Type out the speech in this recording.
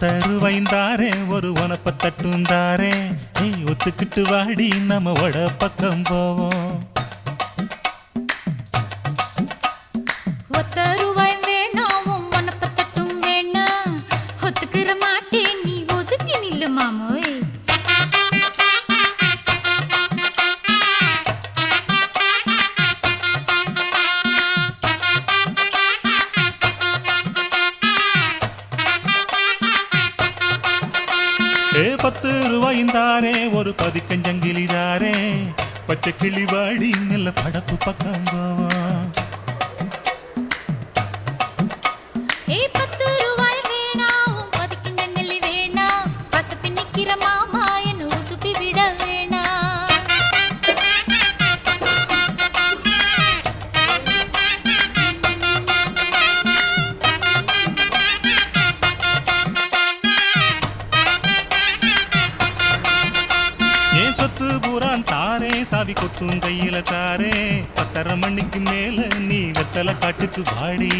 10 ரூபாய்ந்தாரே ஒரு உனப்ப தட்டுந்தாரே ஒத்துக்கிட்டு வாடி நம்ம வட பக்கம் போவோம் 10 ரூபாய் வேணாம் உனப்ப தட்டும் வேணாம் ஒத்துக்கிற மாட்டே நீ ஒதுங்கி நில்லு மாமோய் 10 ரூபாய்ந்தாரே ஒரு பதிக்கஞ்சங்கிலிதாரே பச்சை கிளி வாடி நல்ல படப்பு பக்கம் போவோம் 10 ரூபாய் வேணாம் பதிக்கஞ்சங்கிலி வேணாம் பசப்பி நிக்கிற மாமா என்ன உசுப்பி விட வேணாம் சொத்து பூரான் தாரே சாவி கொத்தும் கையில தாரே 10:30 மணிக்கு மேல நீ வெத்தலை காட்டுக்கு வாடி